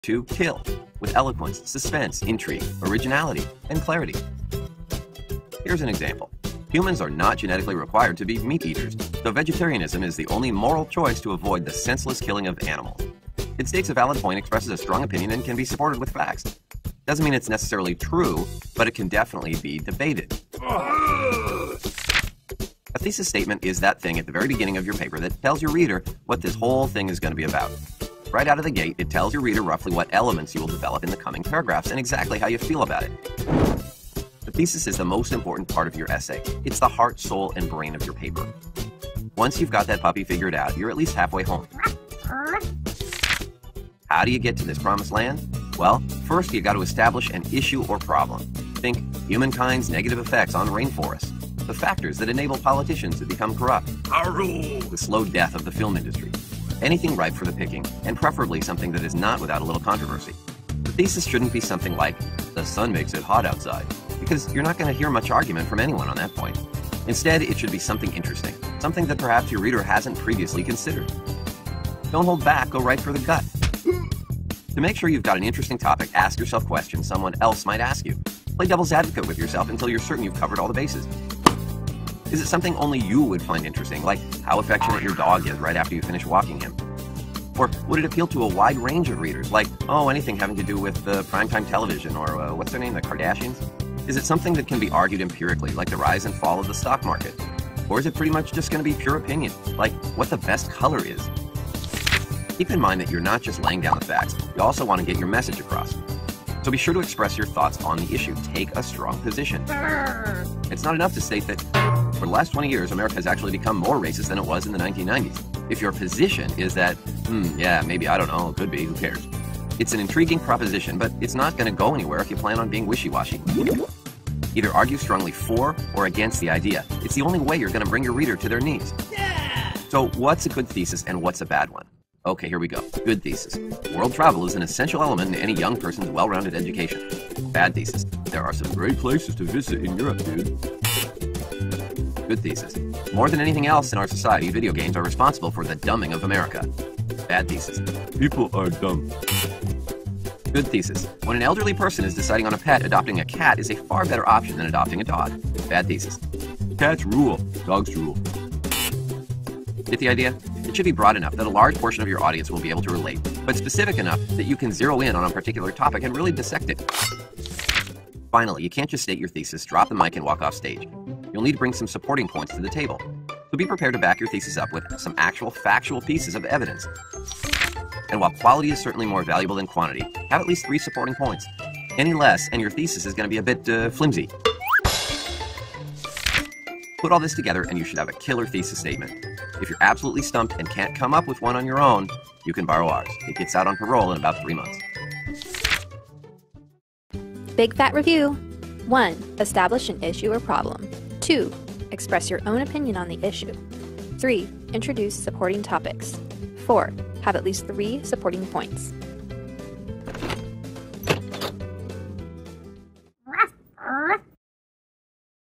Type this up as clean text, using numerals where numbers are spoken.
to kill, with eloquence, suspense, intrigue, originality, and clarity. Here's an example. Humans are not genetically required to be meat eaters, so vegetarianism is the only moral choice to avoid the senseless killing of animals. It states a valid point, expresses a strong opinion, and can be supported with facts. Doesn't mean it's necessarily true, but it can definitely be debated. A thesis statement is that thing at the very beginning of your paper that tells your reader what this whole thing is going to be about. Right out of the gate, it tells your reader roughly what elements you will develop in the coming paragraphs and exactly how you feel about it. The thesis is the most important part of your essay. It's the heart, soul, and brain of your paper. Once you've got that puppy figured out, you're at least halfway home. How do you get to this promised land? Well, first you've got to establish an issue or problem. Think humankind's negative effects on rainforests, the factors that enable politicians to become corrupt, the slow death of the film industry, anything ripe for the picking, and preferably something that is not without a little controversy. The thesis shouldn't be something like, the sun makes it hot outside, because you're not going to hear much argument from anyone on that point. Instead, it should be something interesting, something that perhaps your reader hasn't previously considered. Don't hold back, go right for the gut. To make sure you've got an interesting topic, ask yourself questions someone else might ask you. Play devil's advocate with yourself until you're certain you've covered all the bases. Is it something only you would find interesting, like how affectionate your dog is right after you finish walking him? Or would it appeal to a wide range of readers, like, anything having to do with primetime television, or what's their name, the Kardashians? Is it something that can be argued empirically, like the rise and fall of the stock market? Or is it pretty much just going to be pure opinion, like what the best color is? Keep in mind that you're not just laying down the facts, you also want to get your message across. So be sure to express your thoughts on the issue. Take a strong position. It's not enough to state that for the last 20 years, America has actually become more racist than it was in the 1990s. If your position is that, yeah, maybe, I don't know, could be, who cares? It's an intriguing proposition, but it's not going to go anywhere if you plan on being wishy-washy. Either argue strongly for or against the idea. It's the only way you're going to bring your reader to their knees. Yeah! So what's a good thesis and what's a bad one? Okay, here we go. Good thesis. World travel is an essential element in any young person's well-rounded education. Bad thesis. There are some great places to visit in Europe, dude. Good thesis. More than anything else in our society, video games are responsible for the dumbing of America. Bad thesis. People are dumb. Good thesis. When an elderly person is deciding on a pet, adopting a cat is a far better option than adopting a dog. Bad thesis. Cats rule. Dogs rule. Get the idea? It should be broad enough that a large portion of your audience will be able to relate, but specific enough that you can zero in on a particular topic and really dissect it. Finally, you can't just state your thesis, drop the mic, and walk off stage. You'll need to bring some supporting points to the table. So be prepared to back your thesis up with some actual factual pieces of evidence. And while quality is certainly more valuable than quantity, have at least 3 supporting points. Any less, and your thesis is going to be a bit flimsy. Put all this together and you should have a killer thesis statement. If you're absolutely stumped and can't come up with one on your own, you can borrow ours. It gets out on parole in about 3 months. Big Fat Review. 1. Establish an issue or problem. 2. Express your own opinion on the issue. 3. Introduce supporting topics. 4. Have at least 3 supporting points.